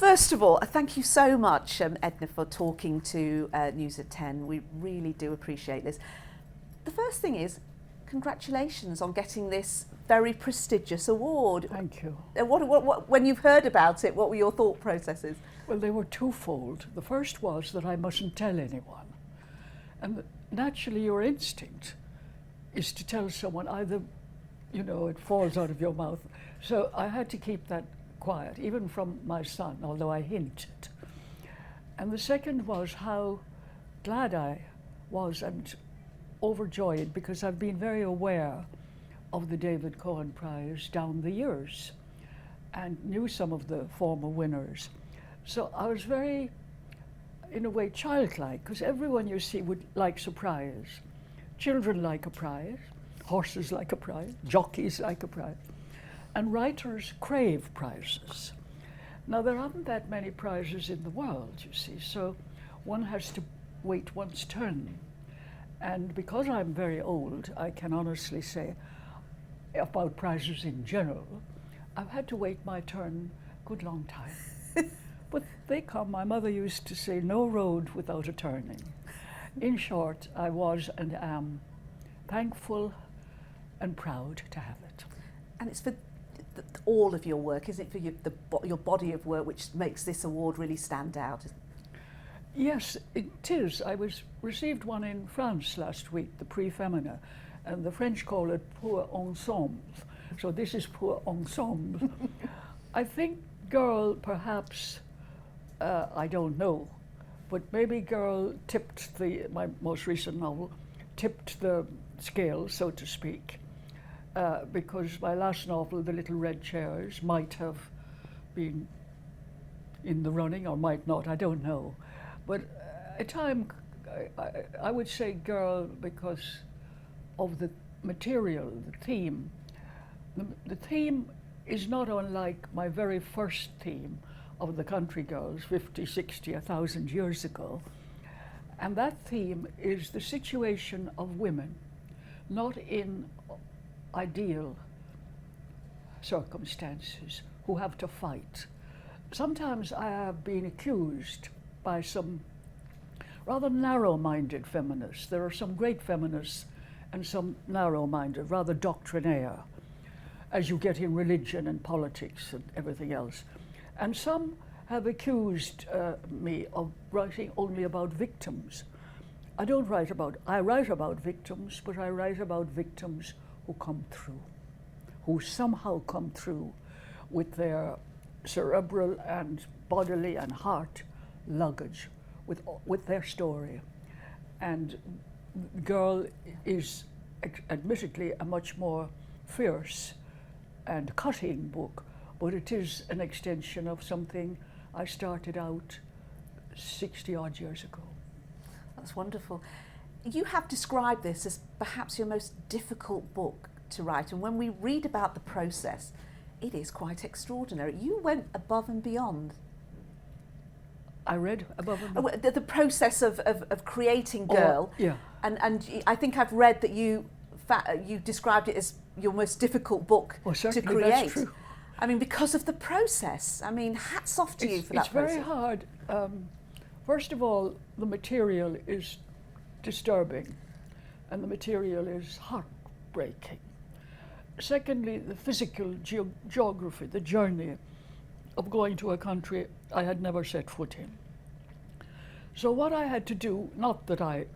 first of all, thank you so much, Edna, for talking to News at 10. We really do appreciate this. The first thing is, congratulations on getting this very prestigious award. Thank you. When you've heard about it, what were your thought processes? Well, they were twofold. The first was that I mustn't tell anyone. And naturally, your instinct is to tell someone, either, you know, it falls out of your mouth. So I had to keep that quiet, even from my son, although I hinted. And the second was how glad I was and overjoyed, because I've been very aware of the David Cohen Prize down the years and knew some of the former winners. So I was very, in a way, childlike, because everyone you see would likes a prize. Children like a prize, horses like a prize, jockeys like a prize, and writers crave prizes. Now, there aren't that many prizes in the world, you see, so one has to wait one's turn. And because I'm very old, I can honestly say about prizes in general, I've had to wait my turn a good long time. But they come. My mother used to say, no road without a turning. In short, I was and am thankful and proud to have it. And it's for all of your work, isn't it, for your body of work, which makes this award really stand out? Yes, it is. I received one in France last week, the Prix Féminin, and the French call it pour ensemble. So this is pour ensemble. I think girl, perhaps, I don't know, but maybe girl tipped my most recent novel, tipped the scale, so to speak, because my last novel, The Little Red Chairs, might have been in the running or might not, I don't know. But at time, I would say girl because of the material, the theme. The theme is not unlike my very first theme of the country girls 50, 60, 1,000 years ago. And that theme is the situation of women, not in ideal circumstances, who have to fight. Sometimes I have been accused by some rather narrow-minded feminists. There are some great feminists and some narrow-minded, rather doctrinaire, as you get in religion and politics and everything else. And some have accused me of writing only about victims. I write about victims, but I write about victims who come through, who somehow come through with their cerebral and bodily and heart luggage, with their story. And Girl is admittedly a much more fierce and cutting book, but it is an extension of something I started out 60 odd years ago. That's wonderful. You have described this as perhaps your most difficult book to write, and when we read about the process, it is quite extraordinary. You went above and beyond. I read above and beyond. The process of creating Girl, yeah. And I think I've read that you described it as your most difficult book to create. That's true. I mean, because of the process. I mean, hats off to you for that process. It's very hard. First of all, the material is disturbing, and the material is heartbreaking. Secondly, the physical geography, the journey of going to a country I had never set foot in. So what I had to do, not that I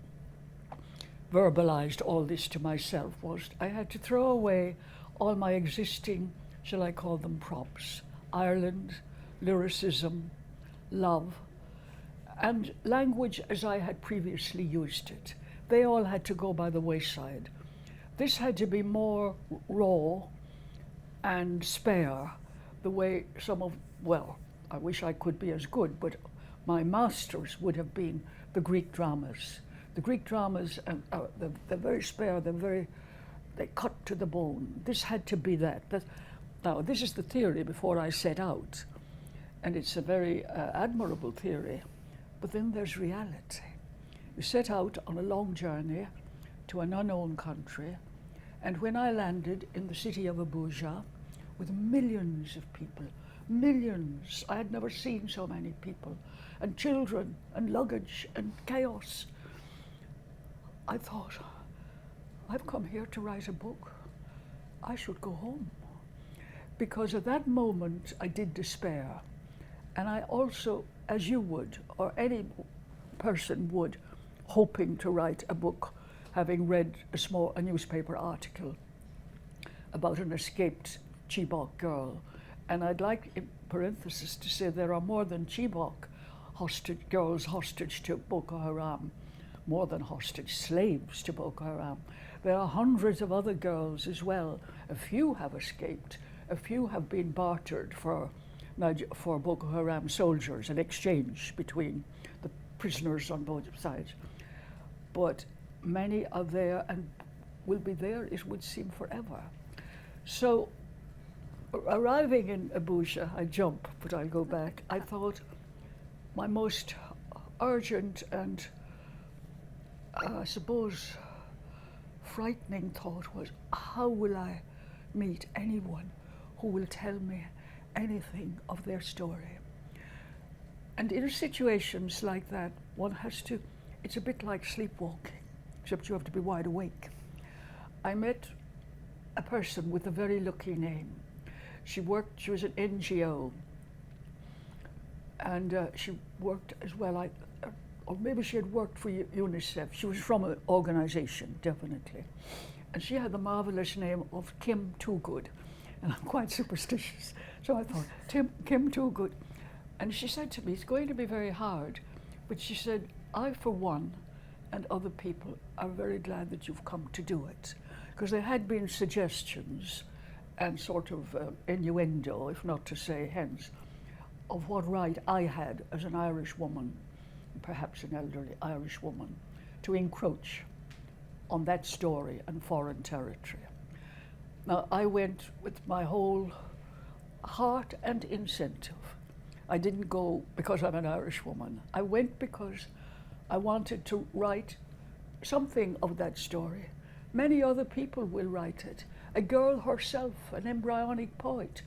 verbalized all this to myself, was I had to throw away all my existing, shall I call them props, Ireland, lyricism, love, and language as I had previously used it. They all had to go by the wayside. This had to be more raw and spare, the way some of, well, I wish I could be as good, but my masters would have been the Greek dramas. The Greek dramas, they're very spare, they cut to the bone. This had to be that. Now, this is the theory before I set out, and it's a very admirable theory, but then there's reality. You set out on a long journey to an unknown country, and when I landed in the city of Abuja, with millions of people, millions. I had never seen so many people, and children, and luggage, and chaos. I thought, I've come here to write a book. I should go home. Because at that moment, I did despair. And I also, as you would, or any person would, hoping to write a book, having read a newspaper article about an escaped Chibok girl. And I'd like, in parenthesis, to say there are more than Chibok girls hostage to Boko Haram, more than hostage slaves to Boko Haram. There are hundreds of other girls as well. A few have escaped. A few have been bartered for Boko Haram soldiers, an exchange between the prisoners on both sides. But many are there and will be there, it would seem, forever. So, arriving in Abuja, I jump, but I'll go back. I thought my most urgent and, I suppose, frightening thought was, how will I meet anyone who will tell me anything of their story? And in situations like that, one has to, it's a bit like sleepwalking, except you have to be wide awake. I met a person with a very lucky name. She was an NGO, and she worked as well, or maybe she had worked for UNICEF. She was from an organization, definitely. And she had the marvelous name of Kim Toogood. And I'm quite superstitious. So I thought, Kim Toogood. And she said to me, it's going to be very hard. But she said, I, for one, and other people are very glad that you've come to do it. Because there had been suggestions and sort of innuendo, if not to say hence, of what right I had as an Irish woman, perhaps an elderly Irish woman, to encroach on that story and foreign territory. Now, I went with my whole heart and incentive. I didn't go because I'm an Irish woman. I went because I wanted to write something of that story. Many other people will write it. A girl herself, an embryonic poet,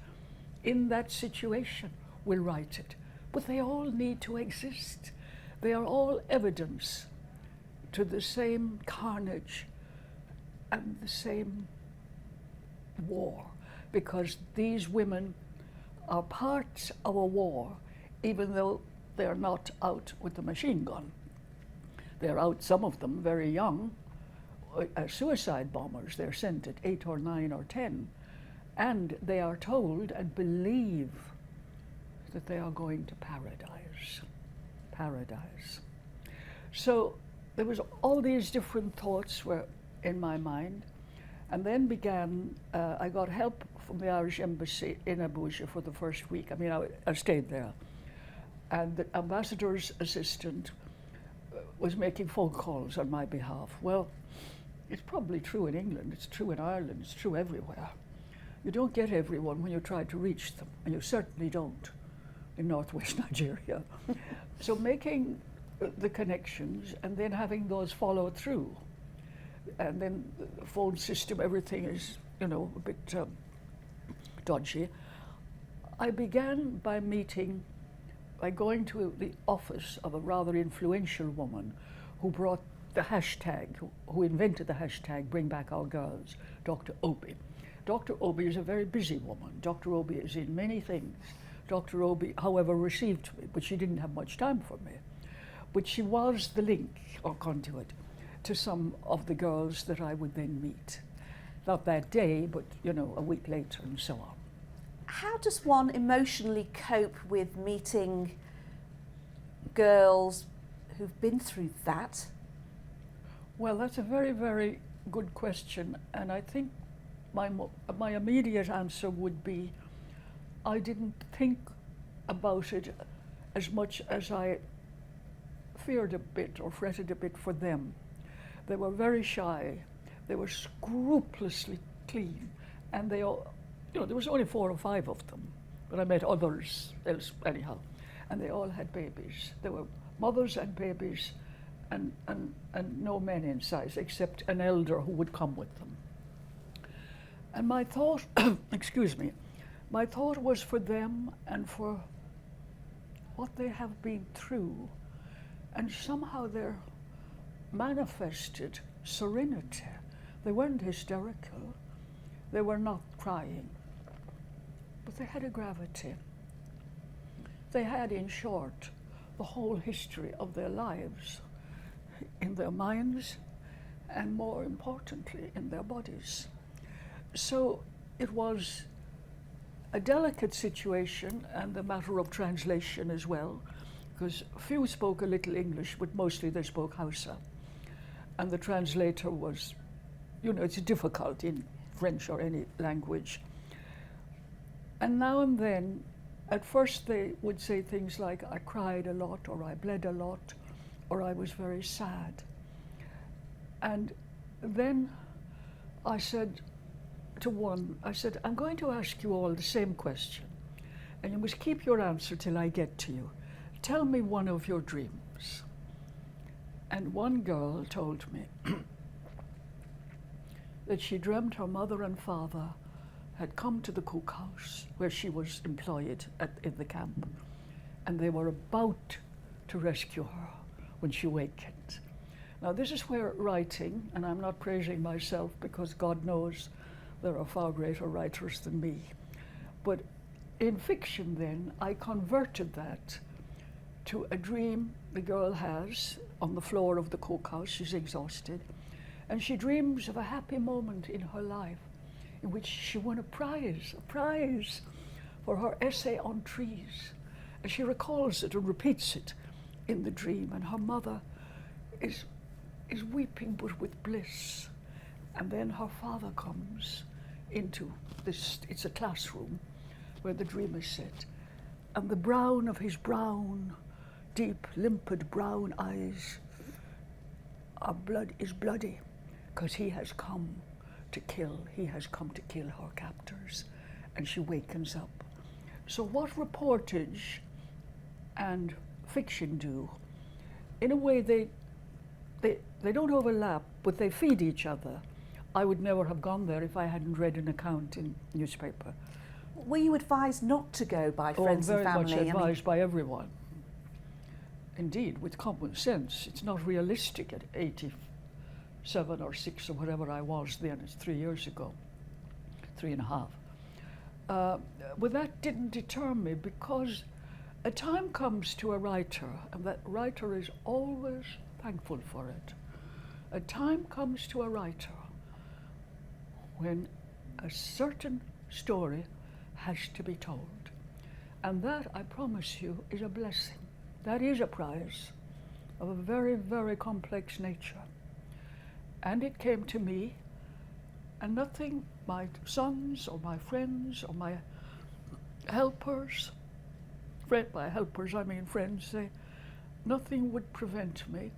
in that situation will write it. But they all need to exist. They are all evidence to the same carnage and the same war, because these women are parts of a war, even though they're not out with the machine gun. They're out, some of them very young, suicide bombers. They're sent at 8 or 9 or 10, and they are told and believe that they are going to paradise. Paradise. So there was all these different thoughts were in my mind, and then began, I got help from the Irish Embassy in Abuja for the first week. I mean, I stayed there. And the ambassador's assistant was making phone calls on my behalf. Well, it's probably true in England, it's true in Ireland, it's true everywhere. You don't get everyone when you try to reach them, and you certainly don't in northwest Nigeria. So making the connections and then having those follow through. And then the phone system, everything is, a bit dodgy. I began by going to the office of a rather influential woman who brought the hashtag, who invented the hashtag Bring Back Our Girls, Dr. Obi. Dr. Obi is a very busy woman. Dr. Obi is in many things. Dr. Obi, however, received me, but she didn't have much time for me. But she was the link or conduit to some of the girls that I would then meet. Not that day, but a week later and so on. How does one emotionally cope with meeting girls who've been through that? Well, that's a very, very good question, and I think my immediate answer would be I didn't think about it as much as I feared a bit or fretted a bit for them. They were very shy, they were scrupulously clean, and they all, there was only 4 or 5 of them, but I met others else anyhow, and they all had babies. There were mothers and babies, and no men in sight, except an elder who would come with them. And my thought, excuse me, My thought was for them and for what they have been through, and somehow they're manifested serenity. They weren't hysterical, they were not crying, but they had a gravity. They had, in short, the whole history of their lives in their minds and, more importantly, in their bodies. So it was a delicate situation and a matter of translation as well, because few spoke a little English, but mostly they spoke Hausa. And the translator was, it's difficult in French or any language. And now and then, at first they would say things like, I cried a lot, or I bled a lot, or I was very sad. And then I said to one, I'm going to ask you all the same question, and you must keep your answer till I get to you. Tell me one of your dreams. And one girl told me that she dreamt her mother and father had come to the cookhouse where she was employed in the camp, and they were about to rescue her when she wakened. Now this is where writing, and I'm not praising myself because God knows there are far greater writers than me, but in fiction then I converted that to a dream the girl has on the floor of the cookhouse. She's exhausted, and she dreams of a happy moment in her life in which she won a prize for her essay on trees. And she recalls it and repeats it in the dream, and her mother is weeping but with bliss. And then her father comes into this, it's a classroom where the dream is set, and the brown of his brown, deep, limpid brown eyes is bloody, because he has come to kill her captors, and she wakens up. So what reportage and fiction do, in a way they don't overlap, but they feed each other. I would never have gone there if I hadn't read an account in newspaper. Were you advised not to go by friends and family? Very much advised by everyone. Indeed, with common sense. It's not realistic at 87 or 6 or whatever I was then. It's 3 years ago, 3.5. But that didn't deter me, because a time comes to a writer, and that writer is always thankful for it. A time comes to a writer when a certain story has to be told. And that, I promise you, is a blessing. That is a prize of a very, very complex nature. And it came to me, and nothing, my sons or my friends or my helpers, by helpers I mean friends, say, nothing would prevent me.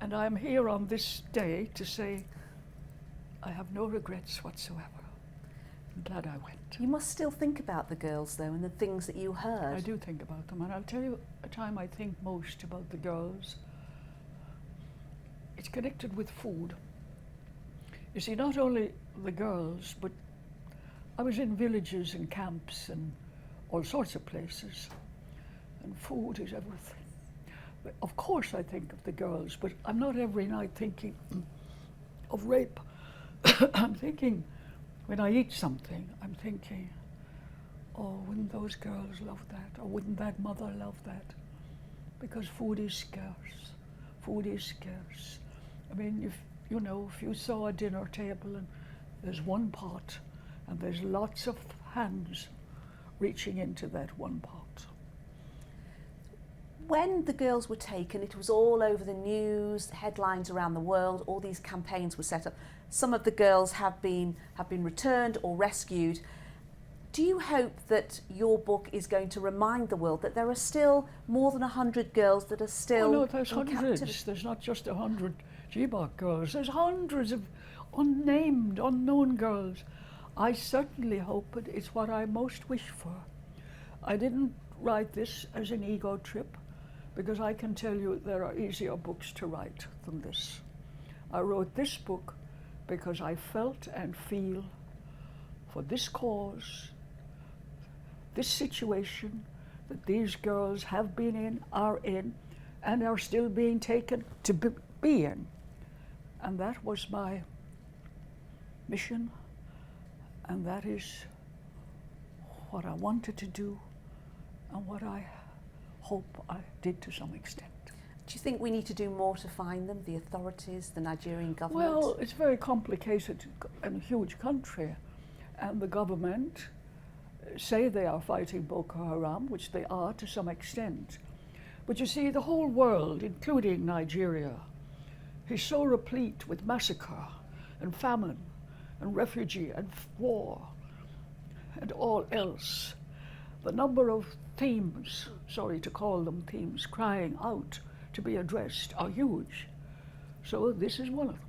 And I'm here on this day to say, I have no regrets whatsoever. I'm glad I went. You must still think about the girls, though, and the things that you heard. I do think about them, and I'll tell you a time I think most about the girls. It's connected with food. You see, not only the girls, but I was in villages and camps and all sorts of places, and food is everything. But of course I think of the girls, but I'm not every night thinking of rape. I'm thinking, when I eat something, I'm thinking, oh, wouldn't those girls love that? Or wouldn't that mother love that? Because food is scarce. Food is scarce. I mean, if you saw a dinner table and there's one pot and there's lots of hands reaching into that one pot. When the girls were taken, it was all over the news, headlines around the world, all these campaigns were set up. Some of the girls have been returned or rescued. Do you hope that your book is going to remind the world that there are still more than 100 girls that are still no, there's in hundreds. captivity? There's not just 100 Chibok girls. There's hundreds of unnamed, unknown girls. I certainly hope it. It's what I most wish for. I didn't write this as an ego trip, because I can tell you there are easier books to write than this. I wrote this book because I felt and feel for this cause this situation that these girls have been in, are in, and are still being taken to be in. And that was my mission, and that is what I wanted to do, and what I hope I did to some extent. Do you think we need to do more to find them, the authorities, the Nigerian government? Well, it's very complicated and a huge country, and the government say they are fighting Boko Haram, which they are to some extent. But you see, the whole world, including Nigeria, is so replete with massacre and famine and refugee and war and all else. The number of themes, sorry to call them themes, crying out to be addressed are huge. So this is one of them.